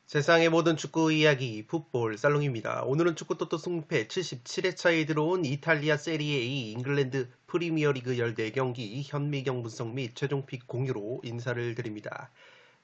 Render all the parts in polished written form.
세상의 모든 축구 이야기 풋볼 살롱입니다. 오늘은 축구토토 승패 77회차에 들어온 이탈리아 세리에 A 잉글랜드 프리미어리그 14경기 현미경 분석 및 최종픽 공유로 인사를 드립니다.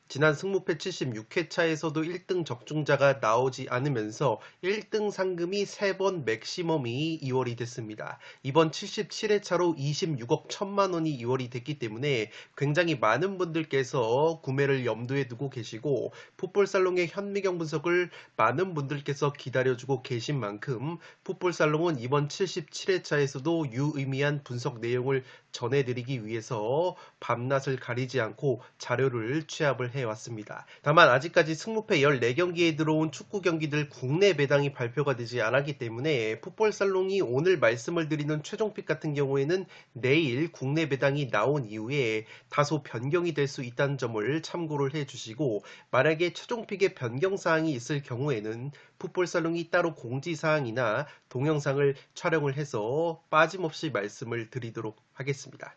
지난 승무패 76회차에서도 1등 적중자가 나오지 않으면서 1등 상금이 3번 맥시멈이 이월이 됐습니다. 이번 77회차로 26억 1천만 원이 이월이 됐기 때문에 굉장히 많은 분들께서 구매를 염두에 두고 계시고 풋볼살롱의 현미경 분석을 많은 분들께서 기다려주고 계신 만큼 풋볼살롱은 이번 77회차에서도 유의미한 분석 내용을 전해드리기 위해서 밤낮을 가리지 않고 자료를 취합을 해왔습니다. 다만 아직까지 승무패 14경기에 들어온 축구 경기들 국내 배당이 발표가 되지 않았기 때문에 풋볼살롱이 오늘 말씀을 드리는 최종픽 같은 경우에는 내일 국내 배당이 나온 이후에 다소 변경이 될 수 있다는 점을 참고를 해주시고, 만약에 최종픽에 변경사항이 있을 경우에는 풋볼살롱이 따로 공지사항이나 동영상을 촬영을 해서 빠짐없이 말씀을 드리도록 하겠습니다.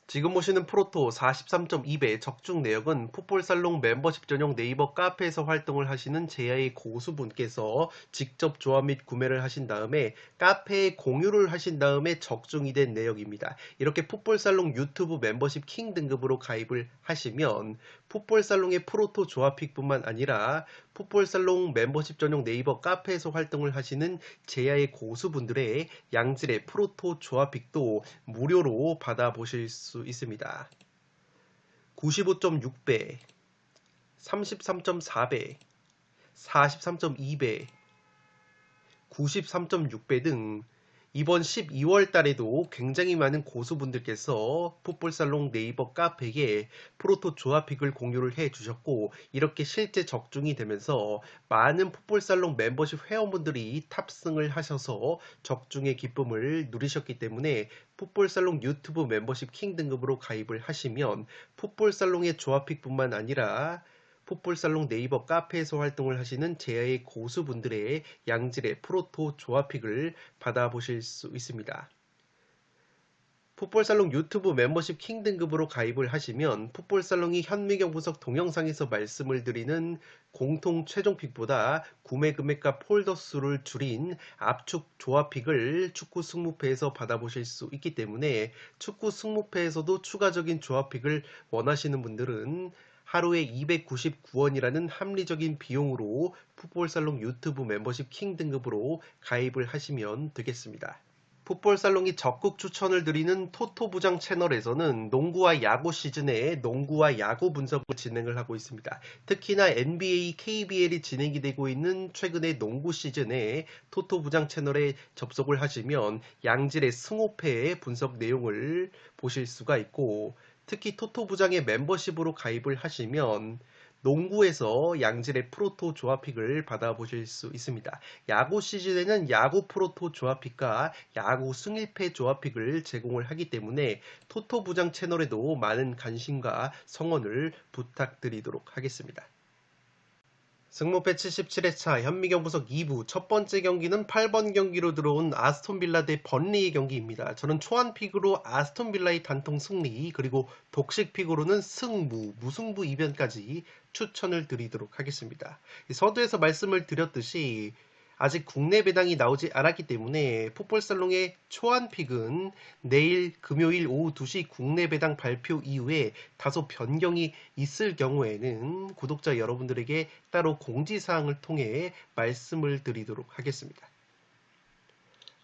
지금 보시는 프로토 43.2배 적중 내역은 풋볼살롱 멤버십 전용 네이버 카페에서 활동을 하시는 제야의 고수분께서 직접 조합 및 구매를 하신 다음에 카페에 공유를 하신 다음에 적중이 된 내역입니다. 이렇게 풋볼살롱 유튜브 멤버십 킹 등급으로 가입을 하시면 풋볼살롱의 프로토 조합픽뿐만 아니라 풋볼살롱 멤버십 전용 네이버 카페에서 활동을 하시는 제야의 고수분들의 양질의 프로토 조합픽도 무료로 받아보실 수 있습니다. 95.6배, 33.4배, 43.2배, 93.6배 등 이번 12월 달에도 굉장히 많은 고수분들께서 풋볼살롱 네이버 카페에 프로토 조합픽을 공유를 해주셨고, 이렇게 실제 적중이 되면서 많은 풋볼살롱 멤버십 회원분들이 탑승을 하셔서 적중의 기쁨을 누리셨기 때문에 풋볼살롱 유튜브 멤버십 킹 등급으로 가입을 하시면 풋볼살롱의 조합픽뿐만 아니라 풋볼살롱 네이버 카페에서 활동을 하시는 제야의 고수분들의 양질의 프로토 조합픽을 받아보실 수 있습니다. 풋볼살롱 유튜브 멤버십 킹 등급으로 가입을 하시면 풋볼살롱이 현미경 분석 동영상에서 말씀을 드리는 공통 최종픽보다 구매 금액과 폴더 수를 줄인 압축 조합픽을 축구 승무패에서 받아보실 수 있기 때문에 축구 승무패에서도 추가적인 조합픽을 원하시는 분들은 하루에 299원이라는 합리적인 비용으로 풋볼살롱 유튜브 멤버십 킹 등급으로 가입을 하시면 되겠습니다. 풋볼살롱이 적극 추천을 드리는 토토부장 채널에서는 농구와 야구 시즌에 농구와 야구 분석을 진행을 하고 있습니다. 특히나 NBA, KBL이 진행이 되고 있는 최근의 농구 시즌에 토토부장 채널에 접속을 하시면 양질의 승호패의 분석 내용을 보실 수가 있고, 특히 토토부장의 멤버십으로 가입을 하시면 농구에서 양질의 프로토 조합픽을 받아보실 수 있습니다. 야구 시즌에는 야구 프로토 조합픽과 야구 승일패 조합픽을 제공을 하기 때문에 토토부장 채널에도 많은 관심과 성원을 부탁드리도록 하겠습니다. 승무패 77회차 현미경 분석 2부 첫 번째 경기는 8번 경기로 들어온 아스톤빌라 대 번리의 경기입니다. 저는 초안픽으로 아스톤빌라의 단통 승리, 그리고 독식픽으로는 승부, 무승부 이변까지 추천을 드리도록 하겠습니다. 서두에서 말씀을 드렸듯이 아직 국내 배당이 나오지 않았기 때문에 풋볼살롱의 초안픽은 내일 금요일 오후 2시 국내 배당 발표 이후에 다소 변경이 있을 경우에는 구독자 여러분들에게 따로 공지사항을 통해 말씀을 드리도록 하겠습니다.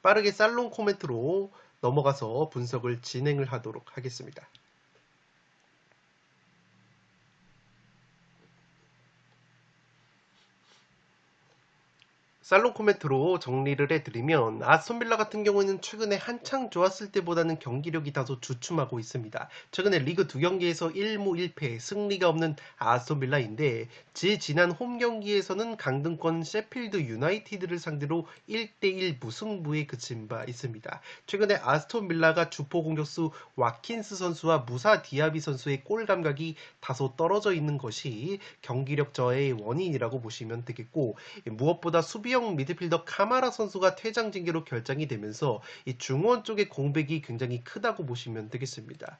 빠르게 살롱 코멘트로 넘어가서 분석을 진행을 하도록 하겠습니다. 살롱 코멘트로 정리를 해드리면 아스톤빌라 같은 경우에는 최근에 한창 좋았을 때보다는 경기력이 다소 주춤하고 있습니다. 최근에 리그 2경기에서 1무 1패 승리가 없는 아스톤빌라인데 지난 홈 경기에서는 강등권 셰필드 유나이티드를 상대로 1대1 무승부에 그친 바 있습니다. 최근에 아스톤빌라가 주포 공격수 와킨스 선수와 무사 디아비 선수의 골 감각이 다소 떨어져 있는 것이 경기력 저하의 원인이라고 보시면 되겠고, 무엇보다 수비형 미드필더 카마라 선수가 퇴장 징계로 결정이 되면서 이 중원 쪽의 공백이 굉장히 크다고 보시면 되겠습니다.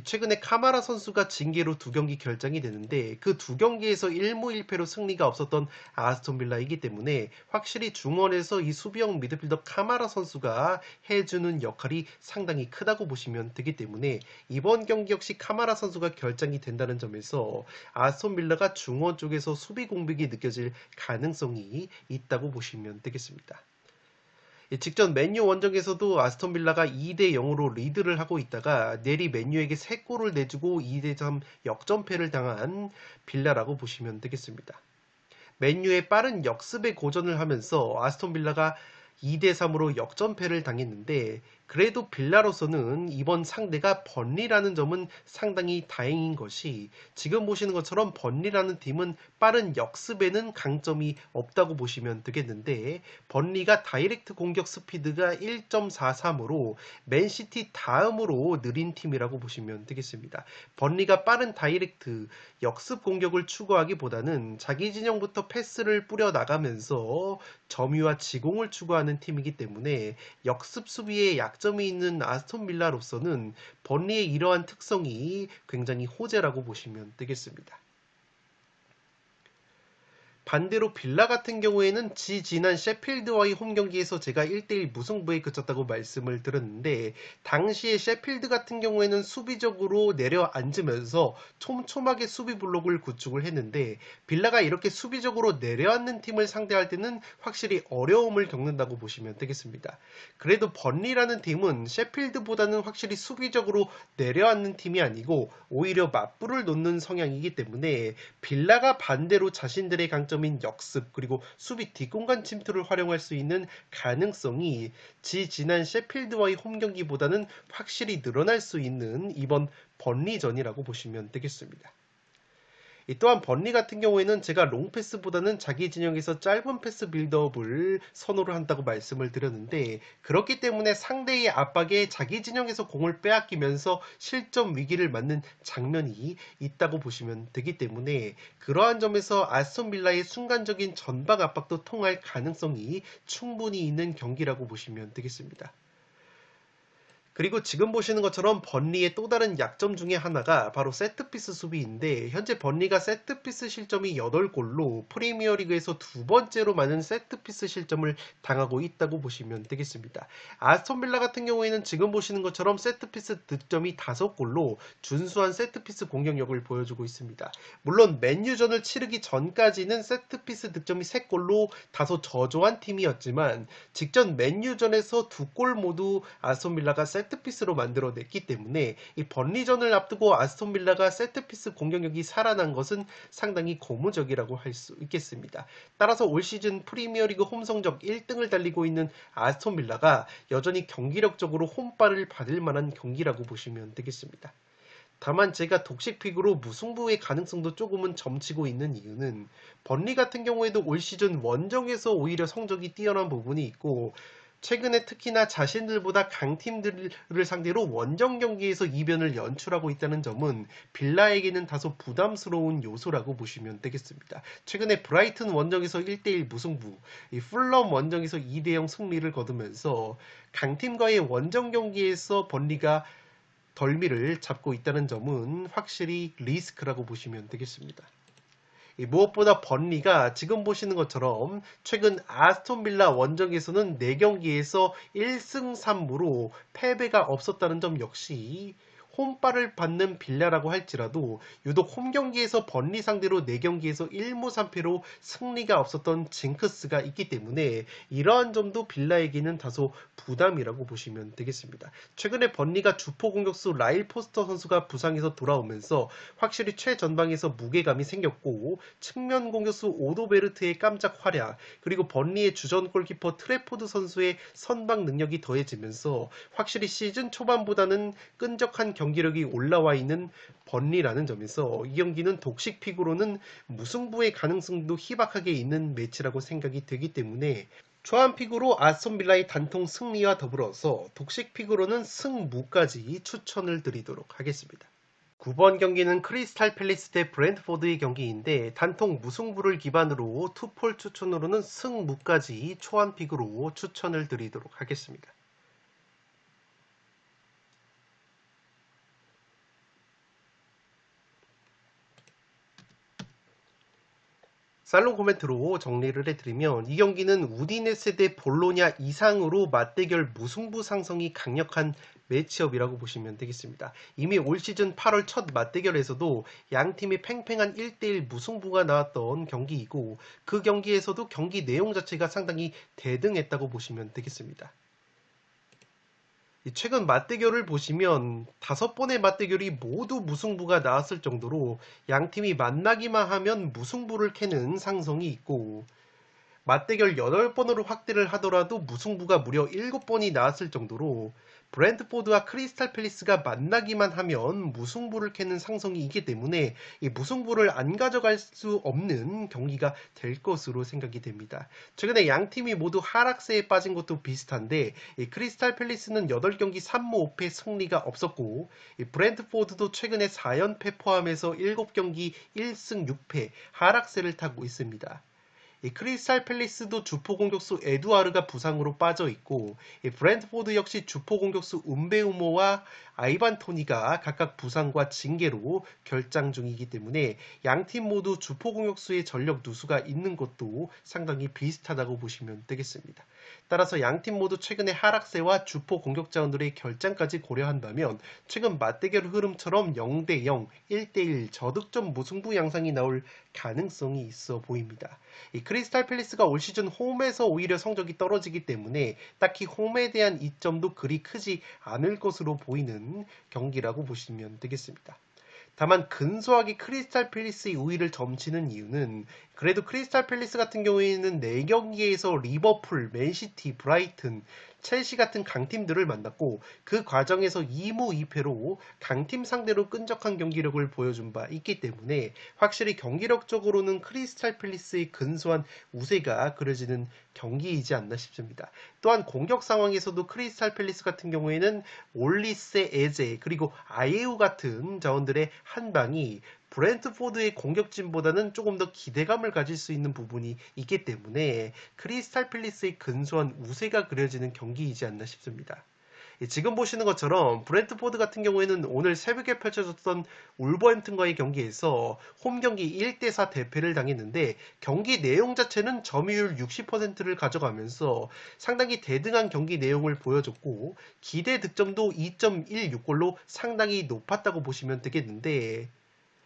최근에 카마라 선수가 징계로 2경기 결정이 되는데 그 2경기에서 1무 1패로 승리가 없었던 아스톤빌라이기 때문에 확실히 중원에서 이 수비형 미드필더 카마라 선수가 해주는 역할이 상당히 크다고 보시면 되기 때문에 이번 경기 역시 카마라 선수가 결정이 된다는 점에서 아스톤빌라가 중원 쪽에서 수비 공백이 느껴질 가능성이 있다고 보시면 되겠습니다. 직전 맨유 원정에서도 아스톤빌라가 2대 0으로 리드를 하고 있다가 내리 맨유에게 3골을 내주고 2대 3 역전패를 당한 빌라라고 보시면 되겠습니다. 맨유의 빠른 역습에 고전을 하면서 아스톤빌라가 2대 3으로 역전패를 당했는데 그래도 빌라로서는 이번 상대가 번리라는 점은 상당히 다행인 것이 지금 보시는 것처럼 번리라는 팀은 빠른 역습에는 강점이 없다고 보시면 되겠는데 번리가 다이렉트 공격 스피드가 1.43으로 맨시티 다음으로 느린 팀이라고 보시면 되겠습니다. 번리가 빠른 다이렉트 역습 공격을 추구하기보다는 자기 진영부터 패스를 뿌려 나가면서 점유와 지공을 추구하는 팀이기 때문에 역습 수비에 약점이 있는 아스톤빌라로서는 번리의 이러한 특성이 굉장히 호재라고 보시면 되겠습니다. 반대로 빌라 같은 경우에는 지난 셰필드와의 홈경기에서 제가 1대1 무승부에 그쳤다고 말씀을 드렸는데 당시에 셰필드 같은 경우에는 수비적으로 내려앉으면서 촘촘하게 수비 블록을 구축을 했는데 빌라가 이렇게 수비적으로 내려앉는 팀을 상대할 때는 확실히 어려움을 겪는다고 보시면 되겠습니다. 그래도 번리라는 팀은 셰필드보다는 확실히 수비적으로 내려앉는 팀이 아니고 오히려 맞불을 놓는 성향이기 때문에 빌라가 반대로 자신들의 강점인 역습 그리고 수비 뒷공간 침투를 활용할 수 있는 가능성이 지난 셰필드와의 홈경기보다는 확실히 늘어날 수 있는 이번 번리전이라고 보시면 되겠습니다. 또한 번리 같은 경우에는 제가 롱패스보다는 자기 진영에서 짧은 패스 빌드업을 선호를 한다고 말씀을 드렸는데 그렇기 때문에 상대의 압박에 자기 진영에서 공을 빼앗기면서 실점 위기를 맞는 장면이 있다고 보시면 되기 때문에 그러한 점에서 아스톤빌라의 순간적인 전방 압박도 통할 가능성이 충분히 있는 경기라고 보시면 되겠습니다. 그리고 지금 보시는 것처럼 번리의 또 다른 약점 중에 하나가 바로 세트피스 수비인데 현재 번리가 세트피스 실점이 8골로 프리미어리그에서 2번째로 많은 세트피스 실점을 당하고 있다고 보시면 되겠습니다. 아스톤빌라 같은 경우에는 지금 보시는 것처럼 세트피스 득점이 5골로 준수한 세트피스 공격력을 보여주고 있습니다. 물론 맨유전을 치르기 전까지는 세트피스 득점이 3골로 다소 저조한 팀이었지만 직전 맨유전에서 2골 모두 아스톤빌라가 세트피스로 만들어냈기 때문에 이 번리전을 앞두고 아스톤빌라가 세트피스 공격력이 살아난 것은 상당히 고무적이라고 할 수 있겠습니다. 따라서 올 시즌 프리미어리그 홈 성적 1등을 달리고 있는 아스톤빌라가 여전히 경기력적으로 홈발을 받을 만한 경기라고 보시면 되겠습니다. 다만 제가 독식픽으로 무승부의 가능성도 조금은 점치고 있는 이유는 번리 같은 경우에도 올 시즌 원정에서 오히려 성적이 뛰어난 부분이 있고 최근에 특히나 자신들보다 강팀들을 상대로 원정 경기에서 이변을 연출하고 있다는 점은 빌라에게는 다소 부담스러운 요소라고 보시면 되겠습니다. 최근에 브라이튼 원정에서 1대1 무승부, 풀럼 원정에서 2대0 승리를 거두면서 강팀과의 원정 경기에서 번리가 덜미를 잡고 있다는 점은 확실히 리스크라고 보시면 되겠습니다. 무엇보다 번리가 지금 보시는 것처럼 최근 아스톤빌라 원정에서는 4경기에서 1승 3무로 패배가 없었다는 점 역시 홈발을 받는 빌라라고 할지라도 유독 홈 경기에서 번리 상대로 4경기에서 1무 3패로 승리가 없었던 징크스가 있기 때문에 이러한 점도 빌라에게는 다소 부담이라고 보시면 되겠습니다. 최근에 번리가 주포 공격수 라일 포스터 선수가 부상에서 돌아오면서 확실히 최전방에서 무게감이 생겼고 측면 공격수 오도베르트의 깜짝 활약 그리고 번리의 주전 골키퍼 트래포드 선수의 선방 능력이 더해지면서 확실히 시즌 초반보다는 끈적한 경기력이 올라와 있는 번리라는 점에서 이 경기는 독식 픽으로는 무승부의 가능성도 희박하게 있는 매치라고 생각이 되기 때문에 초안 픽으로 아스톤 빌라의 단통 승리와 더불어서 독식 픽으로는 승무까지 추천을 드리도록 하겠습니다. 9번 경기는 크리스탈 팰리스 대 브랜트포드의 경기인데 단통 무승부를 기반으로 투폴 추천으로는 승무까지 초안 픽으로 추천을 드리도록 하겠습니다. 살롱 코멘트로 정리를 해드리면 이 경기는 우디네세 대 볼로냐 이상으로 맞대결 무승부 상성이 강력한 매치업이라고 보시면 되겠습니다. 이미 올 시즌 8월 첫 맞대결에서도 양팀이 팽팽한 1대1 무승부가 나왔던 경기이고 그 경기에서도 경기 내용 자체가 상당히 대등했다고 보시면 되겠습니다. 최근 맞대결을 보시면 5번의 맞대결이 모두 무승부가 나왔을 정도로 양팀이 만나기만 하면 무승부를 캐는 상성이 있고 맞대결 8번으로 확대를 하더라도 무승부가 무려 7번이 나왔을 정도로 브랜트포드와 크리스탈 팰리스가 만나기만 하면 무승부를 캐는 상성이 있기 때문에 이 무승부를 안 가져갈 수 없는 경기가 될 것으로 생각이 됩니다. 최근에 양팀이 모두 하락세에 빠진 것도 비슷한데 이 크리스탈 팰리스는 8경기 3무 5패 승리가 없었고 이 브랜트포드도 최근에 4연패 포함해서 7경기 1승 6패 하락세를 타고 있습니다. 크리스탈 팰리스도 주포 공격수 에두아르가 부상으로 빠져 있고 브랜트포드 역시 주포 공격수 움베우모와 아이반 토니가 각각 부상과 징계로 결장 중이기 때문에 양팀 모두 주포 공격수의 전력 누수가 있는 것도 상당히 비슷하다고 보시면 되겠습니다. 따라서 양팀 모두 최근의 하락세와 주포 공격자원들의 결장까지 고려한다면 최근 맞대결 흐름처럼 0대0, 1대1 저득점 무승부 양상이 나올 가능성이 있어 보입니다. 이 크리스탈 팰리스가 올 시즌 홈에서 오히려 성적이 떨어지기 때문에 딱히 홈에 대한 이점도 그리 크지 않을 것으로 보이는 경기라고 보시면 되겠습니다. 다만 근소하게 크리스탈 팰리스의 우위를 점치는 이유는 그래도 크리스탈 팰리스 같은 경우에는 4경기에서 리버풀, 맨시티, 브라이튼, 첼시 같은 강팀들을 만났고 그 과정에서 2무 2패로 강팀 상대로 끈적한 경기력을 보여준 바 있기 때문에 확실히 경기력적으로는 크리스탈 팰리스의 근소한 우세가 그려지는 경기이지 않나 싶습니다. 또한 공격 상황에서도 크리스탈 팰리스 같은 경우에는 올리세, 에제 그리고 아예우 같은 자원들의 한 방이 브랜트포드의 공격진보다는 조금 더 기대감을 가질 수 있는 부분이 있기 때문에 크리스탈 팰리스의 근소한 우세가 그려지는 경기이지 않나 싶습니다. 지금 보시는 것처럼 브랜트포드 같은 경우에는 오늘 새벽에 펼쳐졌던 울버햄튼과의 경기에서 홈 경기 1대4 대패를 당했는데 경기 내용 자체는 점유율 60%를 가져가면서 상당히 대등한 경기 내용을 보여줬고 기대 득점도 2.16골로 상당히 높았다고 보시면 되겠는데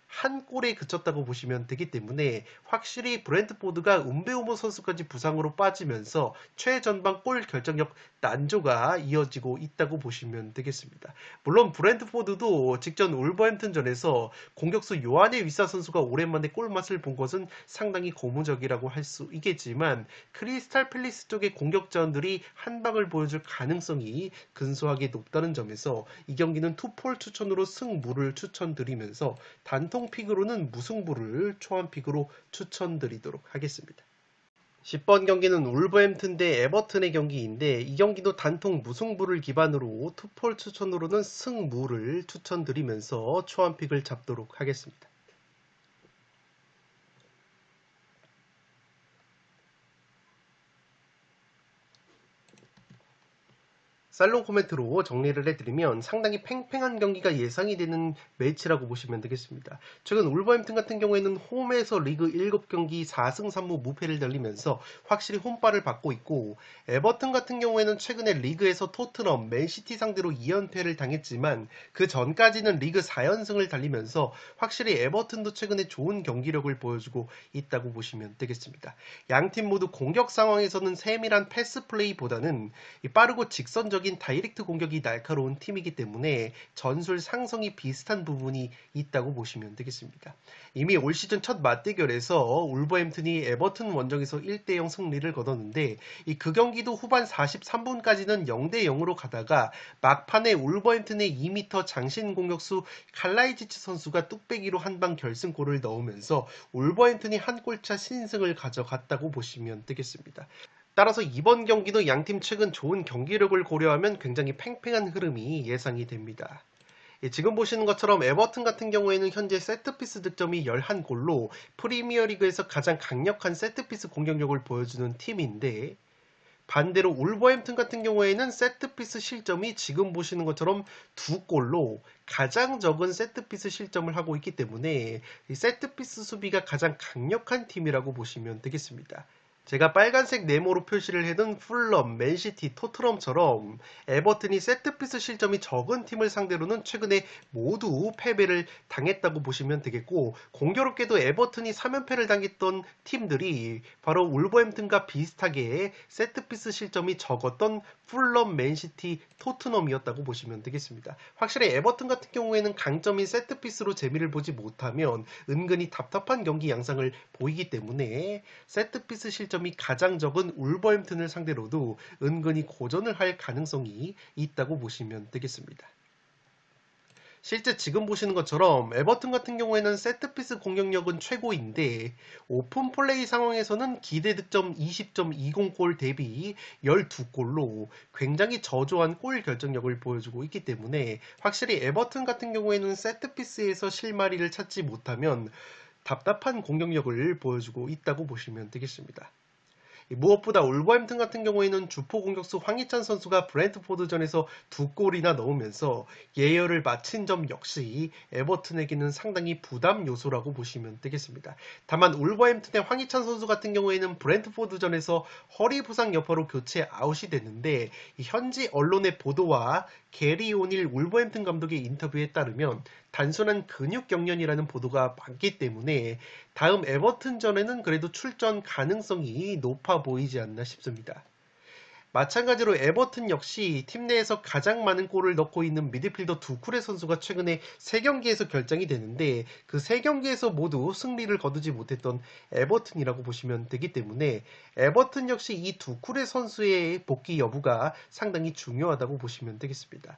한 골에 그쳤다고 보시면 되기 때문에 확실히 브랜트포드가 움베우모 선수까지 부상으로 빠지면서 최전방 골 결정력 난조가 이어지고 있다고 보시면 되겠습니다. 물론 브랜트포드도 직전 울버햄튼전에서 공격수 요한의 위사 선수가 오랜만에 골맛을 본 것은 상당히 고무적이라고 할 수 있겠지만 크리스탈 팰리스 쪽의 공격자원들이 한 방을 보여줄 가능성이 근소하게 높다는 점에서 이 경기는 투폴 추천으로 승무를 추천드리면서 단통 픽으로는 무승부를 초안 픽으로 추천드리도록 하겠습니다. 10번 경기는 울버햄튼 대 에버튼의 경기인데 이 경기도 단통 무승부를 기반으로 투폴 추천으로는 승무를 추천드리면서 초안 픽을 잡도록 하겠습니다. 살롱 코멘트로 정리를 해드리면 상당히 팽팽한 경기가 예상이 되는 매치라고 보시면 되겠습니다. 최근 울버햄튼 같은 경우에는 홈에서 리그 7경기 4승 3무 무패를 달리면서 확실히 홈발을 받고 있고, 에버튼 같은 경우에는 최근에 리그에서 토트넘, 맨시티 상대로 2연패를 당했지만 그 전까지는 리그 4연승을 달리면서 확실히 에버튼도 최근에 좋은 경기력을 보여주고 있다고 보시면 되겠습니다. 양팀 모두 공격 상황에서는 세밀한 패스 플레이보다는 빠르고 직선적인 다이렉트 공격이 날카로운 팀이기 때문에 전술 상성이 비슷한 부분이 있다고 보시면 되겠습니다. 이미 올 시즌 첫 맞대결에서 울버햄튼이 에버튼 원정에서 1대0 승리를 거뒀는데 그 경기도 후반 43분까지는 0대0으로 가다가 막판에 울버햄튼의 2m 장신 공격수 칼라이지치 선수가 뚝배기로 한방 결승골을 넣으면서 울버햄튼이 한 골차 신승을 가져갔다고 보시면 되겠습니다. 따라서 이번 경기도 양팀 최근 좋은 경기력을 고려하면 굉장히 팽팽한 흐름이 예상이 됩니다. 지금 보시는 것처럼 에버튼 같은 경우에는 현재 세트피스 득점이 11골로 프리미어리그에서 가장 강력한 세트피스 공격력을 보여주는 팀인데, 반대로 울버햄튼 같은 경우에는 세트피스 실점이 지금 보시는 것처럼 2골로 가장 적은 세트피스 실점을 하고 있기 때문에 세트피스 수비가 가장 강력한 팀이라고 보시면 되겠습니다. 제가 빨간색 네모로 표시를 해둔 풀럼, 맨시티, 토트넘처럼 에버튼이 세트피스 실점이 적은 팀을 상대로는 최근에 모두 패배를 당했다고 보시면 되겠고, 공교롭게도 에버튼이 3연패를 당했던 팀들이 바로 울버햄튼과 비슷하게 세트피스 실점이 적었던 풀럼, 맨시티, 토트넘이었다고 보시면 되겠습니다. 확실히 에버튼 같은 경우에는 강점인 세트피스로 재미를 보지 못하면 은근히 답답한 경기 양상을 보이기 때문에 세트피스 실점이 가장 적은 울버햄튼을 상대로도 은근히 고전을 할 가능성이 있다고 보시면 되겠습니다. 실제 지금 보시는 것처럼 에버튼 같은 경우에는 세트피스 공격력은 최고인데 오픈 플레이 상황에서는 기대 득점 20.20골 대비 12골로 굉장히 저조한 골 결정력을 보여주고 있기 때문에 확실히 에버튼 같은 경우에는 세트피스에서 실마리를 찾지 못하면 답답한 공격력을 보여주고 있다고 보시면 되겠습니다. 무엇보다 울버햄튼 같은 경우에는 주포 공격수 황희찬 선수가 브렌트포드전에서 2골이나 넣으면서 예열을 마친 점 역시 에버튼에게는 상당히 부담 요소라고 보시면 되겠습니다. 다만 울버햄튼의 황희찬 선수 같은 경우에는 브렌트포드전에서 허리 부상 여파로 교체 아웃이 됐는데, 현지 언론의 보도와 게리 오닐 울버햄튼 감독의 인터뷰에 따르면 단순한 근육 경련이라는 보도가 많기 때문에 다음 에버튼전에는 그래도 출전 가능성이 높아 보이지 않나 싶습니다. 마찬가지로 에버튼 역시 팀 내에서 가장 많은 골을 넣고 있는 미드필더 두쿠레 선수가 최근에 3경기에서 결장이 되는데 그 3경기에서 모두 승리를 거두지 못했던 에버튼이라고 보시면 되기 때문에 에버튼 역시 이 두쿠레 선수의 복귀 여부가 상당히 중요하다고 보시면 되겠습니다.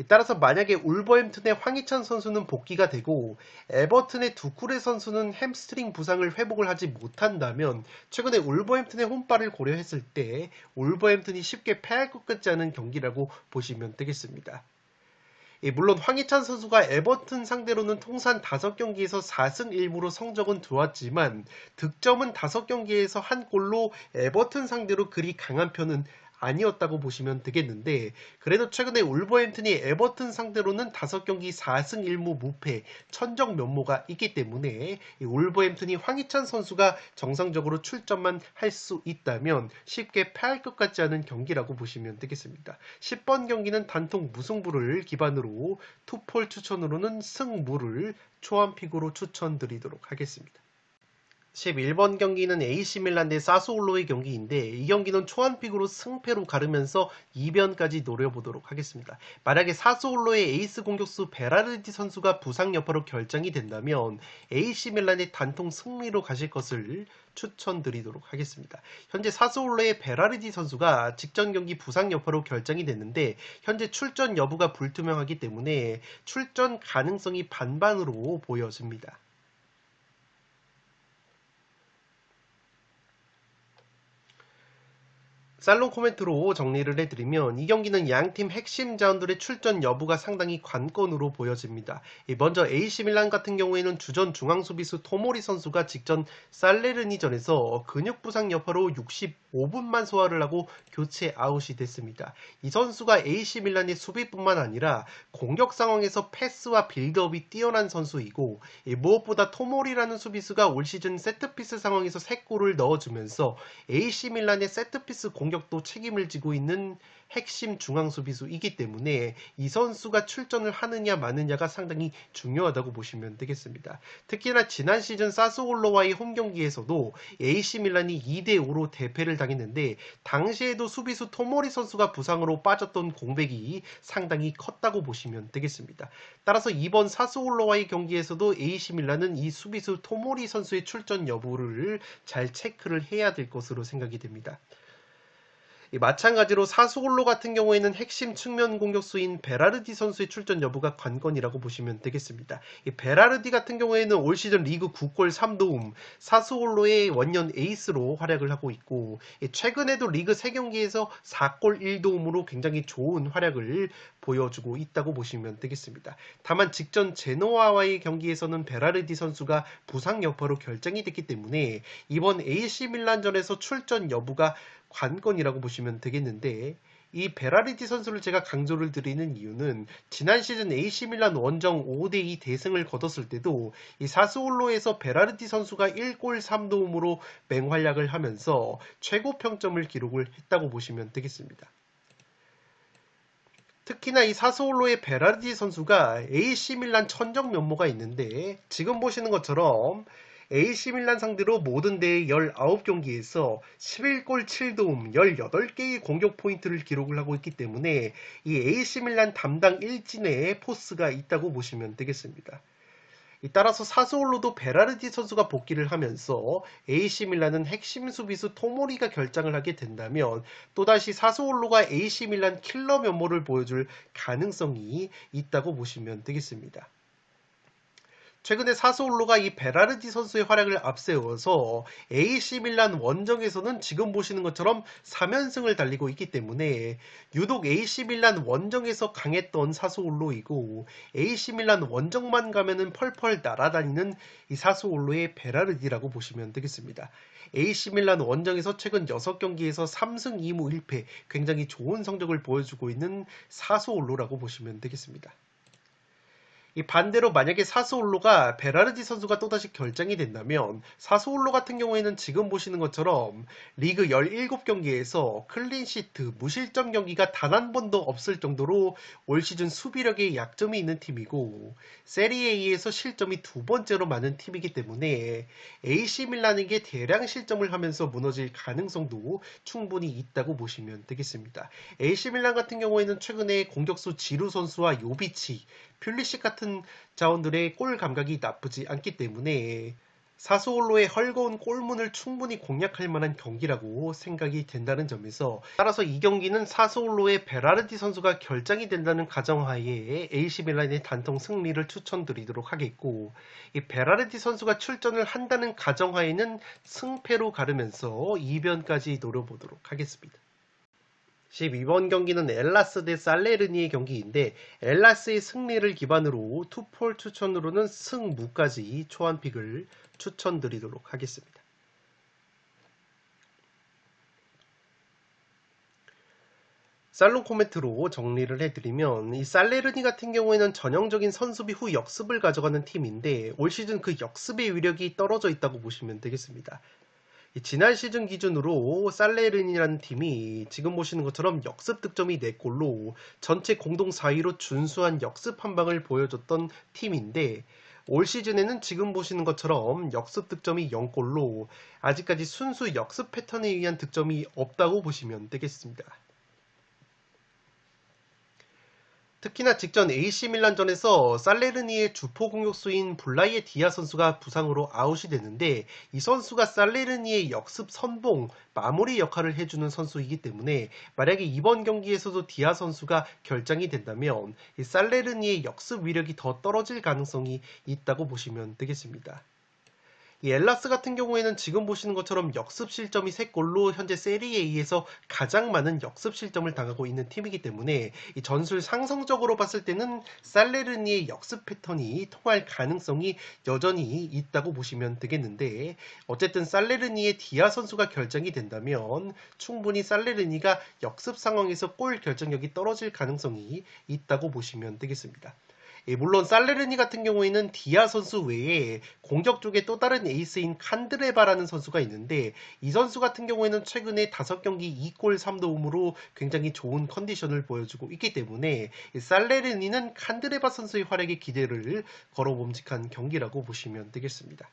따라서 만약에 울버햄튼의 황희찬 선수는 복귀가 되고 에버튼의 두쿠레 선수는 햄스트링 부상을 회복을 하지 못한다면 최근에 울버햄튼의 홈발을 고려했을 때 울버햄튼이 쉽게 패할 것 같지 않은 경기라고 보시면 되겠습니다. 물론 황희찬 선수가 에버튼 상대로는 통산 5경기에서 4승 1무로 성적은 좋았지만 득점은 5경기에서 1골로 에버튼 상대로 그리 강한 편은 아니었다고 보시면 되겠는데, 그래도 최근에 울버햄튼이 에버튼 상대로는 5경기 4승 1무 무패 천적 면모가 있기 때문에 울버햄튼이 황희찬 선수가 정상적으로 출전만 할 수 있다면 쉽게 패할 것 같지 않은 경기라고 보시면 되겠습니다. 10번 경기는 단통 무승부를 기반으로 투폴 추천으로는 승부를 초안픽으로 추천드리도록 하겠습니다. 11번 경기는 AC 밀란 대 사스올로의 경기인데 이 경기는 초안픽으로 승패로 가르면서 2변까지 노려보도록 하겠습니다. 만약에 사스올로의 에이스 공격수 베라르디 선수가 부상 여파로 결장이 된다면 AC 밀란의 단통 승리로 가실 것을 추천드리도록 하겠습니다. 현재 사스올로의 베라르디 선수가 직전 경기 부상 여파로 결장이 됐는데 현재 출전 여부가 불투명하기 때문에 출전 가능성이 반반으로 보여집니다. 살롱 코멘트로 정리를 해드리면 이 경기는 양팀 핵심 자원들의 출전 여부가 상당히 관건으로 보여집니다. 먼저 AC 밀란 같은 경우에는 주전 중앙수비수 토모리 선수가 직전 살레르니전에서 근육 부상 여파로 65분만 소화를 하고 교체 아웃이 됐습니다. 이 선수가 AC 밀란의 수비뿐만 아니라 공격 상황에서 패스와 빌드업이 뛰어난 선수이고, 무엇보다 토모리라는 수비수가 올 시즌 세트피스 상황에서 3골을 넣어주면서 AC 밀란의 세트피스 공격도 책임을 지고 있는 핵심 중앙 수비수이기 때문에 이 선수가 출전을 하느냐 마느냐가 상당히 중요하다고 보시면 되겠습니다. 특히나 지난 시즌 사스올로와의 홈 경기에서도 AC 밀란이 2대5로 대패를 당했는데, 당시에도 수비수 토모리 선수가 부상으로 빠졌던 공백이 상당히 컸다고 보시면 되겠습니다. 따라서 이번 사스올로와의 경기에서도 AC 밀란은 이 수비수 토모리 선수의 출전 여부를 잘 체크를 해야 될 것으로 생각이 됩니다. 마찬가지로 사스올로 같은 경우에는 핵심 측면 공격수인 베라르디 선수의 출전 여부가 관건이라고 보시면 되겠습니다. 이 베라르디 같은 경우에는 올 시즌 리그 9골 3도움, 사스올로의 원년 에이스로 활약을 하고 있고, 최근에도 리그 3경기에서 4골 1도움으로 굉장히 좋은 활약을 보여주고 있다고 보시면 되겠습니다. 다만 직전 제노아와의 경기에서는 베라르디 선수가 부상 여파로 결정이 됐기 때문에 이번 AC 밀란전에서 출전 여부가 관건이라고 보시면 되겠는데, 이 베라르디 선수를 제가 강조를 드리는 이유는 지난 시즌 AC 밀란 원정 5대2 대승을 거뒀을 때도 이 사스올로에서 베라르디 선수가 1골 3도움으로 맹활약을 하면서 최고 평점을 기록을 했다고 보시면 되겠습니다. 특히나 이 사스올로의 베라르디 선수가 AC 밀란 천적 면모가 있는데, 지금 보시는 것처럼 AC 밀란 상대로 모든 대회 19경기에서 11골 7도움 18개의 공격 포인트를 기록을 하고 있기 때문에 이 AC 밀란 담당 일진의 포스가 있다고 보시면 되겠습니다. 따라서 사스올로도 베라르디 선수가 복귀를 하면서 AC 밀란은 핵심 수비수 토모리가 결장을 하게 된다면 또다시 사스올로가 AC 밀란 킬러 면모를 보여줄 가능성이 있다고 보시면 되겠습니다. 최근에 사스올로가 이 베라르디 선수의 활약을 앞세워서 AC 밀란 원정에서는 지금 보시는 것처럼 3연승을 달리고 있기 때문에 유독 AC 밀란 원정에서 강했던 사스올로이고, AC 밀란 원정만 가면은 펄펄 날아다니는 이 사스올로의 베라르디라고 보시면 되겠습니다. AC 밀란 원정에서 최근 6경기에서 3승 2무 1패 굉장히 좋은 성적을 보여주고 있는 사스올로라고 보시면 되겠습니다. 이 반대로 만약에 사스올로가 베라르디 선수가 또다시 결장이 된다면 사스올로 같은 경우에는 지금 보시는 것처럼 리그 17경기에서 클린시트, 무실점 경기가 단 한 번도 없을 정도로 올 시즌 수비력에 약점이 있는 팀이고, 세리에A에서 실점이 2번째로 많은 팀이기 때문에 AC 밀란에게 대량 실점을 하면서 무너질 가능성도 충분히 있다고 보시면 되겠습니다. AC 밀란 같은 경우에는 최근에 공격수 지루 선수와 요비치, 퓰리식 같은 자원들의 골 감각이 나쁘지 않기 때문에 사스올로의 헐거운 골문을 충분히 공략할 만한 경기라고 생각이 된다는 점에서, 따라서 이 경기는 사스올로의 베라르디 선수가 결장이 된다는 가정하에 AC 밀란의 단통 승리를 추천드리도록 하겠고, 이 베라르디 선수가 출전을 한다는 가정하에는 승패로 가르면서 이변까지 노려보도록 하겠습니다. 12번 경기는 엘라스 대 살레르니의 경기인데, 엘라스의 승리를 기반으로 투폴 추천으로는 승무까지 초안픽을 추천드리도록 하겠습니다. 살롱 코멘트로 정리를 해드리면, 이 살레르니 같은 경우에는 전형적인 선수비 후 역습을 가져가는 팀인데 올 시즌 그 역습의 위력이 떨어져 있다고 보시면 되겠습니다. 지난 시즌 기준으로 살레르니라는 팀이 지금 보시는 것처럼 역습 득점이 4골로 전체 공동 4위로 준수한 역습 한방을 보여줬던 팀인데, 올 시즌에는 지금 보시는 것처럼 역습 득점이 0골로 아직까지 순수 역습 패턴에 의한 득점이 없다고 보시면 되겠습니다. 특히나 직전 AC 밀란전에서 살레르니의 주포 공격수인 블라이에 디아 선수가 부상으로 아웃이 됐는데, 이 선수가 살레르니의 역습 선봉, 마무리 역할을 해주는 선수이기 때문에 만약에 이번 경기에서도 디아 선수가 결장이 된다면 이 살레르니의 역습 위력이 더 떨어질 가능성이 있다고 보시면 되겠습니다. 이 엘라스 같은 경우에는 지금 보시는 것처럼 역습 실점이 3골로 현재 세리에 A에서 가장 많은 역습 실점을 당하고 있는 팀이기 때문에 이 전술 상성적으로 봤을 때는 살레르니의 역습 패턴이 통할 가능성이 여전히 있다고 보시면 되겠는데, 어쨌든 살레르니의 디아 선수가 결정이 된다면 충분히 살레르니가 역습 상황에서 골 결정력이 떨어질 가능성이 있다고 보시면 되겠습니다. 물론 살레르니 같은 경우에는 디아 선수 외에 공격 쪽에 또 다른 에이스인 칸드레바라는 선수가 있는데, 이 선수 같은 경우에는 최근에 5경기 2골 3도움으로 굉장히 좋은 컨디션을 보여주고 있기 때문에 살레르니는 칸드레바 선수의 활약에 기대를 걸어봄직한 경기라고 보시면 되겠습니다.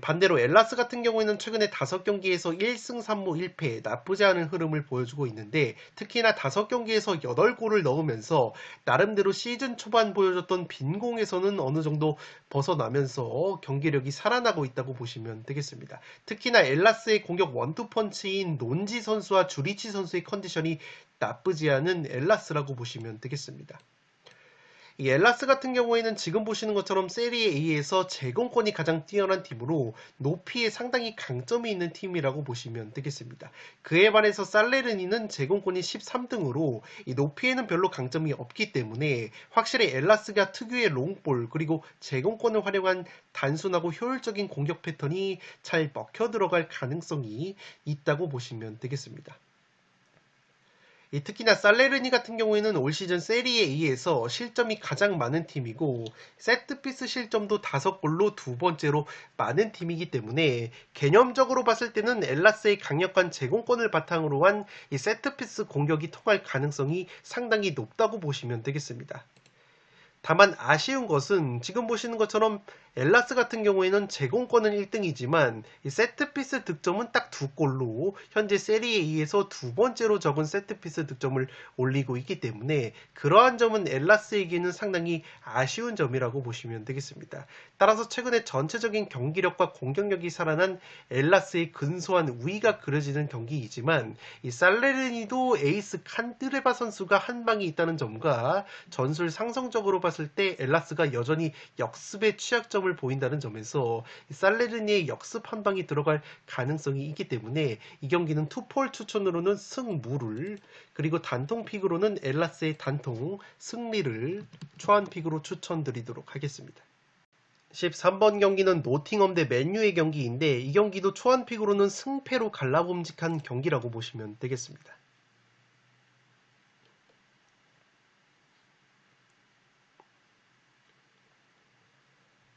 반대로 엘라스 같은 경우에는 최근에 5경기에서 1승 3무 1패 나쁘지 않은 흐름을 보여주고 있는데, 특히나 5경기에서 8골을 넣으면서 나름대로 시즌 초반 보여줬던 빈공에서는 어느 정도 벗어나면서 경기력이 살아나고 있다고 보시면 되겠습니다. 특히나 엘라스의 공격 원투펀치인 논지 선수와 주리치 선수의 컨디션이 나쁘지 않은 엘라스라고 보시면 되겠습니다. 이 엘라스 같은 경우에는 지금 보시는 것처럼 세리에 A에서 제공권이 가장 뛰어난 팀으로 높이에 상당히 강점이 있는 팀이라고 보시면 되겠습니다. 그에 반해서 살레르니는 제공권이 13등으로 이 높이에는 별로 강점이 없기 때문에 확실히 엘라스가 특유의 롱볼 그리고 제공권을 활용한 단순하고 효율적인 공격 패턴이 잘 먹혀 들어갈 가능성이 있다고 보시면 되겠습니다. 특히나 살레르니 같은 경우에는 올 시즌 세리에 A에서 실점이 가장 많은 팀이고, 세트피스 실점도 5골로 두 번째로 많은 팀이기 때문에 개념적으로 봤을 때는 엘라스의 강력한 제공권을 바탕으로 한 이 세트피스 공격이 통할 가능성이 상당히 높다고 보시면 되겠습니다. 다만 아쉬운 것은 지금 보시는 것처럼 엘라스 같은 경우에는 제공권은 1등이지만 이 세트피스 득점은 딱 2골로 현재 세리에 A에서 두 번째로 적은 세트피스 득점을 올리고 있기 때문에 그러한 점은 엘라스에게는 상당히 아쉬운 점이라고 보시면 되겠습니다. 따라서 최근에 전체적인 경기력과 공격력이 살아난 엘라스의 근소한 우위가 그려지는 경기이지만, 이 살레르니도 에이스 칸드레바 선수가 한 방이 있다는 점과 전술 상성적으로 봤을 때 엘라스가 여전히 역습의 취약점을 보인다는 점에서 살레르니의 역습 한 방이 들어갈 가능성이 있기 때문에 이 경기는 투폴 추천으로는 승무를, 그리고 단통 픽으로는 엘라스의 단통 승리를 초안 픽으로 추천드리도록 하겠습니다. 13번 경기는 노팅엄 대 맨유의 경기인데, 이 경기도 초안 픽으로는 승패로 갈라봄직한 경기라고 보시면 되겠습니다.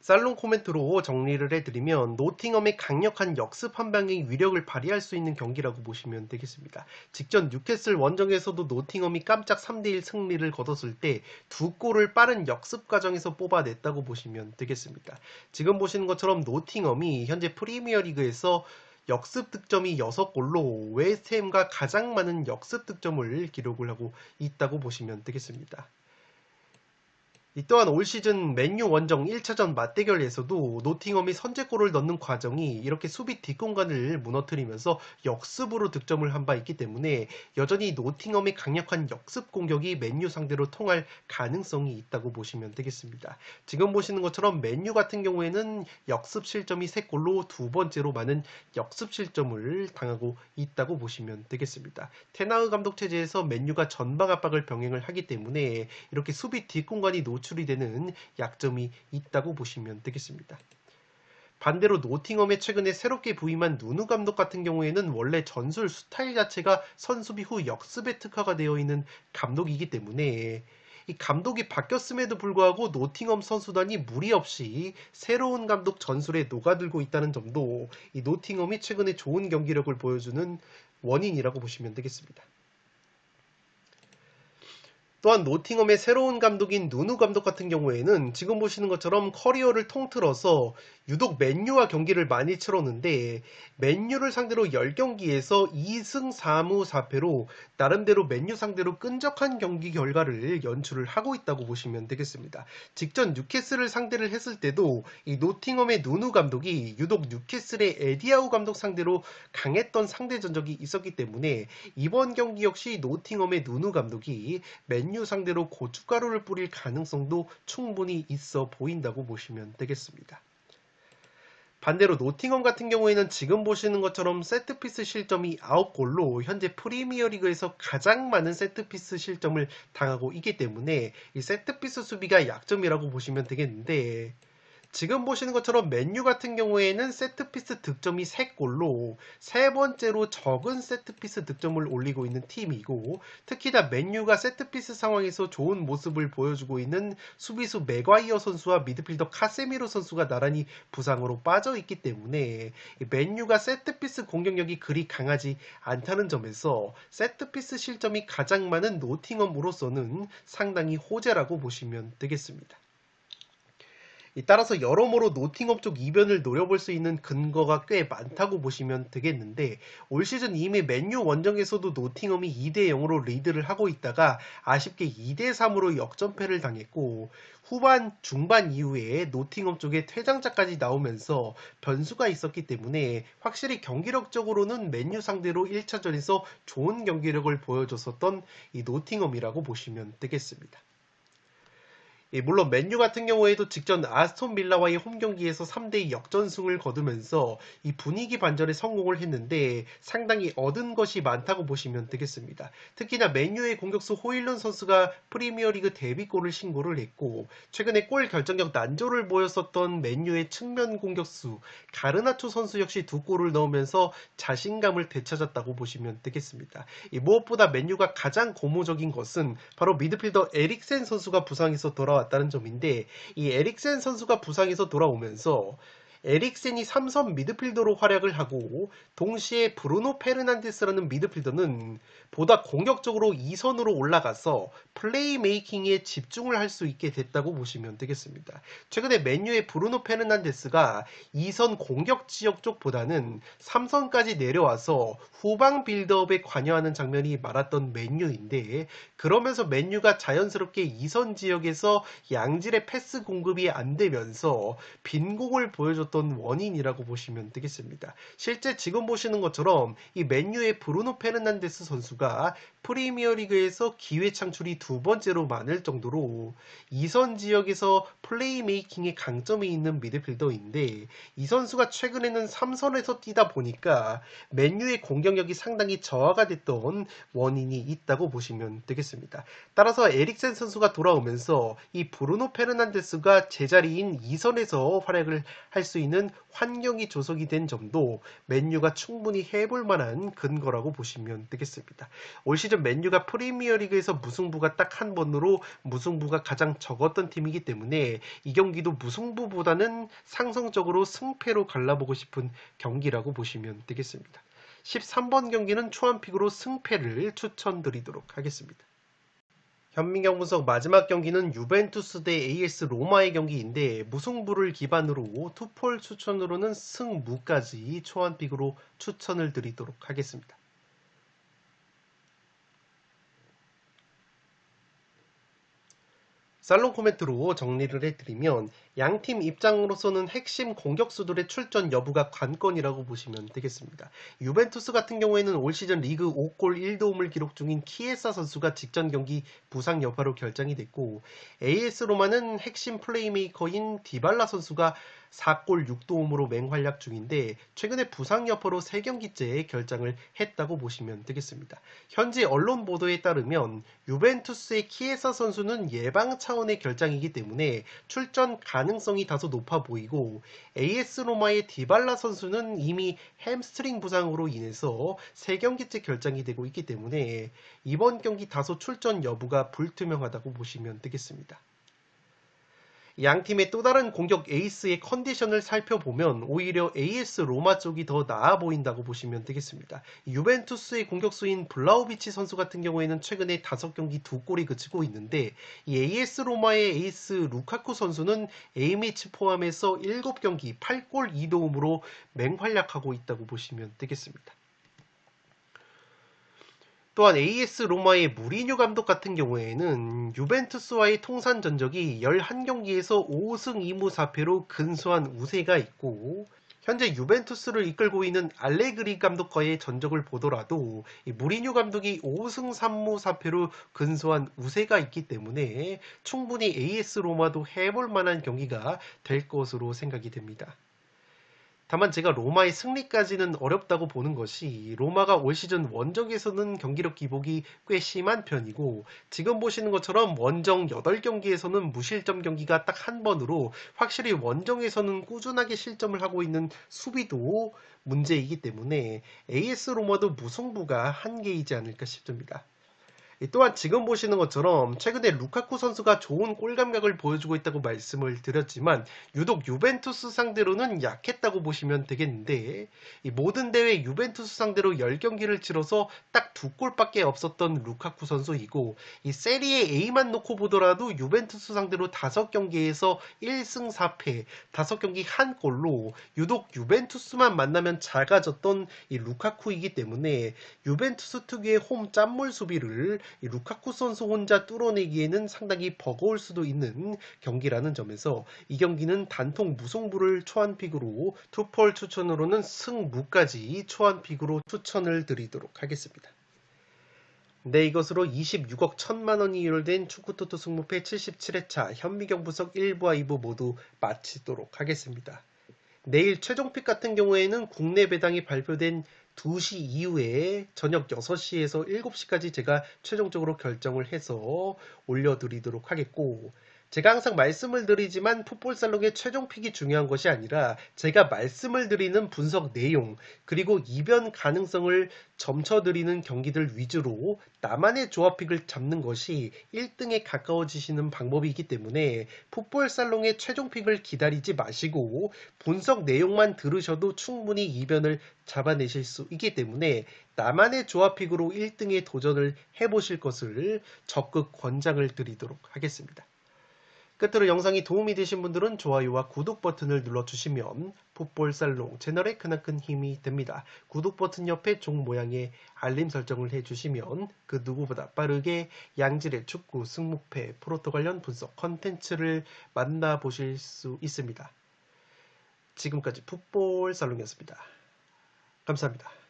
살롱 코멘트로 정리를 해드리면 노팅엄의 강력한 역습 한 방의 위력을 발휘할 수 있는 경기라고 보시면 되겠습니다. 직전 뉴캐슬 원정에서도 노팅엄이 깜짝 3대1 승리를 거뒀을 때 2골을 빠른 역습 과정에서 뽑아냈다고 보시면 되겠습니다. 지금 보시는 것처럼 노팅엄이 현재 프리미어리그에서 역습 득점이 6골로 웨스트햄과 가장 많은 역습 득점을 기록을 하고 있다고 보시면 되겠습니다. 이 또한 올 시즌 맨유 원정 1차전 맞대결에서도 노팅엄이 선제골을 넣는 과정이 이렇게 수비 뒷공간을 무너뜨리면서 역습으로 득점을 한 바 있기 때문에 여전히 노팅엄의 강력한 역습 공격이 맨유 상대로 통할 가능성이 있다고 보시면 되겠습니다. 지금 보시는 것처럼 맨유 같은 경우에는 역습 실점이 3골로 두 번째로 많은 역습 실점을 당하고 있다고 보시면 되겠습니다. 테나흐 감독 체제에서 맨유가 전방 압박을 병행을 하기 때문에 이렇게 수비 뒷공간이 노출이 되는 약점이 있다고 보시면 되겠습니다. 반대로 노팅엄에 최근에 새롭게 부임한 누누 감독 같은 경우에는 원래 전술 스타일 자체가 선수비 후 역습에 특화가 되어 있는 감독이기 때문에 이 감독이 바뀌었음에도 불구하고 노팅엄 선수단이 무리 없이 새로운 감독 전술에 녹아들고 있다는 점도 이 노팅엄이 최근에 좋은 경기력을 보여주는 원인이라고 보시면 되겠습니다. 또한 노팅엄의 새로운 감독인 누누 감독 같은 경우에는 지금 보시는 것처럼 커리어를 통틀어서 유독 맨유와 경기를 많이 치렀는데, 맨유를 상대로 10경기에서 2승 4무 4패로 나름대로 맨유 상대로 끈적한 경기 결과를 연출을 하고 있다고 보시면 되겠습니다. 직전 뉴캐슬을 상대를 했을 때도 이 노팅엄의 누누 감독이 유독 뉴캐슬의 에디아우 감독 상대로 강했던 상대 전적이 있었기 때문에 이번 경기 역시 노팅엄의 누누 감독이 맨유 상대로 고춧가루를 뿌릴 가능성도 충분히 있어 보인다고 보시면 되겠습니다. 반대로 노팅엄 같은 경우에는 지금 보시는 것처럼 세트피스 실점이 9골로 현재 프리미어리그에서 가장 많은 세트피스 실점을 당하고 있기 때문에 이 세트피스 수비가 약점이라고 보시면 되겠는데, 지금 보시는 것처럼 맨유 같은 경우에는 세트피스 득점이 3골로 세 번째로 적은 세트피스 득점을 올리고 있는 팀이고, 특히나 맨유가 세트피스 상황에서 좋은 모습을 보여주고 있는 수비수 맥과이어 선수와 미드필더 카세미로 선수가 나란히 부상으로 빠져 있기 때문에 맨유가 세트피스 공격력이 그리 강하지 않다는 점에서 세트피스 실점이 가장 많은 노팅엄으로서는 상당히 호재라고 보시면 되겠습니다. 따라서 여러모로 노팅엄 쪽 이변을 노려볼 수 있는 근거가 꽤 많다고 보시면 되겠는데, 올 시즌 이미 맨유 원정에서도 노팅엄이 2대0으로 리드를 하고 있다가 아쉽게 2대3으로 역전패를 당했고, 후반 중반 이후에 노팅엄 쪽에 퇴장자까지 나오면서 변수가 있었기 때문에 확실히 경기력적으로는 맨유 상대로 1차전에서 좋은 경기력을 보여줬었던 이 노팅엄이라고 보시면 되겠습니다. 물론 맨유 같은 경우에도 직전 아스톤 빌라와의 홈 경기에서 3대2 역전승을 거두면서 이 분위기 반전에 성공을 했는데 상당히 얻은 것이 많다고 보시면 되겠습니다. 특히나 맨유의 공격수 호일런 선수가 프리미어리그 데뷔골을 신고를 했고, 최근에 골 결정력 난조를 보였었던 맨유의 측면 공격수 가르나초 선수 역시 2골을 넣으면서 자신감을 되찾았다고 보시면 되겠습니다. 무엇보다 맨유가 가장 고무적인 것은 바로 미드필더 에릭센 선수가 부상에서 돌아왔다는 점인데, 이 에릭센 선수가 부상에서 돌아오면서 에릭센이 3선 미드필더로 활약을 하고, 동시에 브루노 페르난데스라는 미드필더는 보다 공격적으로 2선으로 올라가서 플레이메이킹에 집중을 할 수 있게 됐다고 보시면 되겠습니다. 최근에 맨유의 브루노 페르난데스가 2선 공격 지역 쪽보다는 3선까지 내려와서 후방 빌드업에 관여하는 장면이 많았던 맨유인데, 그러면서 맨유가 자연스럽게 2선 지역에서 양질의 패스 공급이 안 되면서 빈공을 보여줬던 원인이라고 보시면 되겠습니다. 실제 지금 보시는 것처럼 이 맨유의 브루노 페르난데스 선수가 프리미어리그에서 기회 창출이 2번째로 많을 정도로 2선 지역에서 플레이메이킹에 강점이 있는 미드필더인데, 이 선수가 최근에는 3선에서 뛰다 보니까 맨유의 공격력이 상당히 저하가 됐던 원인이 있다고 보시면 되겠습니다. 따라서 에릭센 선수가 돌아오면서 이 브루노 페르난데스가 제자리인 2선에서 활약을 할 수 있는 환경이 조성이 된 점도 맨유가 충분히 해볼 만한 근거라고 보시면 되겠습니다. 올 시즌 맨유가 프리미어리그에서 무승부가 딱 한 번으로 무승부가 가장 적었던 팀이기 때문에 이 경기도 무승부보다는 상성적으로 승패로 갈라보고 싶은 경기라고 보시면 되겠습니다. 13번 경기는 초안픽으로 승패를 추천드리도록 하겠습니다. 현민경 분석 마지막 경기는 유벤투스 대 AS 로마의 경기인데, 무승부를 기반으로 투폴 추천으로는 승무까지 초안픽으로 추천을 드리도록 하겠습니다. 살롱 코멘트로 정리를 해드리면, 양팀 입장으로서는 핵심 공격수들의 출전 여부가 관건이라고 보시면 되겠습니다. 유벤투스 같은 경우에는 올 시즌 리그 5골 1도움을 기록 중인 키에사 선수가 직전 경기 부상 여파로 결장이 됐고, AS 로마는 핵심 플레이메이커인 디발라 선수가 4골 6도움으로 맹활약 중인데, 최근에 부상 여파로 3경기째 결장을 했다고 보시면 되겠습니다. 현지 언론 보도에 따르면 유벤투스의 키에사 선수는 예방 차원의 결장이기 때문에 출전 가능성이 다소 높아 보이고, AS 로마의 디발라 선수는 이미 햄스트링 부상으로 인해서 3경기째 결장이 되고 있기 때문에 이번 경기 다소 출전 여부가 불투명하다고 보시면 되겠습니다. 양팀의 또 다른 공격 에이스의 컨디션을 살펴보면 오히려 AS 로마 쪽이 더 나아 보인다고 보시면 되겠습니다. 유벤투스의 공격수인 블라우비치 선수 같은 경우에는 최근에 5경기 2골이 그치고 있는데, 이 AS 로마의 에이스 루카쿠 선수는 A매치 포함해서 7경기 8골 2도움으로 맹활약하고 있다고 보시면 되겠습니다. 또한 AS 로마의 무리뉴 감독 같은 경우에는 유벤투스와의 통산 전적이 11경기에서 5승 2무 4패로 근소한 우세가 있고, 현재 유벤투스를 이끌고 있는 알레그리 감독과의 전적을 보더라도 이 무리뉴 감독이 5승 3무 4패로 근소한 우세가 있기 때문에 충분히 AS 로마도 해볼 만한 경기가 될 것으로 생각이 됩니다. 다만 제가 로마의 승리까지는 어렵다고 보는 것이 로마가 올 시즌 원정에서는 경기력 기복이 꽤 심한 편이고 지금 보시는 것처럼 원정 8경기에서는 무실점 경기가 딱 한 번으로 확실히 원정에서는 꾸준하게 실점을 하고 있는 수비도 문제이기 때문에 AS 로마도 무승부가 한계이지 않을까 싶습니다. 또한 지금 보시는 것처럼 최근에 루카쿠 선수가 좋은 골 감각을 보여주고 있다고 말씀을 드렸지만 유독 유벤투스 상대로는 약했다고 보시면 되겠는데 이 모든 대회 유벤투스 상대로 10경기를 치러서 딱 2골밖에 없었던 루카쿠 선수이고 이 세리에 A만 놓고 보더라도 유벤투스 상대로 5경기에서 1승 4패 5경기 한 골로 유독 유벤투스만 만나면 작아졌던 이 루카쿠이기 때문에 유벤투스 특유의 홈 짠물 수비를 이 루카쿠 선수 혼자 뚫어내기에는 상당히 버거울 수도 있는 경기라는 점에서 이 경기는 단통 무승부를 초안픽으로 투폴 추천으로는 승무까지 초안픽으로 추천을 드리도록 하겠습니다. 네, 이것으로 26억 1천만 원이 유출된 축구토토 승무패 77회차 현미경 분석 1부와 2부 모두 마치도록 하겠습니다. 내일 최종픽 같은 경우에는 국내 배당이 발표된 2시 이후에 저녁 6시에서 7시까지 제가 최종적으로 결정을 해서 올려드리도록 하겠고 제가 항상 말씀을 드리지만 풋볼살롱의 최종픽이 중요한 것이 아니라 제가 말씀을 드리는 분석 내용 그리고 이변 가능성을 점쳐드리는 경기들 위주로 나만의 조합픽을 잡는 것이 1등에 가까워지시는 방법이기 때문에 풋볼살롱의 최종픽을 기다리지 마시고 분석 내용만 들으셔도 충분히 이변을 잡아내실 수 있기 때문에 나만의 조합픽으로 1등에 도전을 해보실 것을 적극 권장을 드리도록 하겠습니다. 끝으로 영상이 도움이 되신 분들은 좋아요와 구독 버튼을 눌러주시면 풋볼살롱 채널에 크나큰 힘이 됩니다. 구독 버튼 옆에 종 모양의 알림 설정을 해주시면 그 누구보다 빠르게 양질의 축구 승무패 프로토 관련 분석 컨텐츠를 만나보실 수 있습니다. 지금까지 풋볼살롱이었습니다. 감사합니다.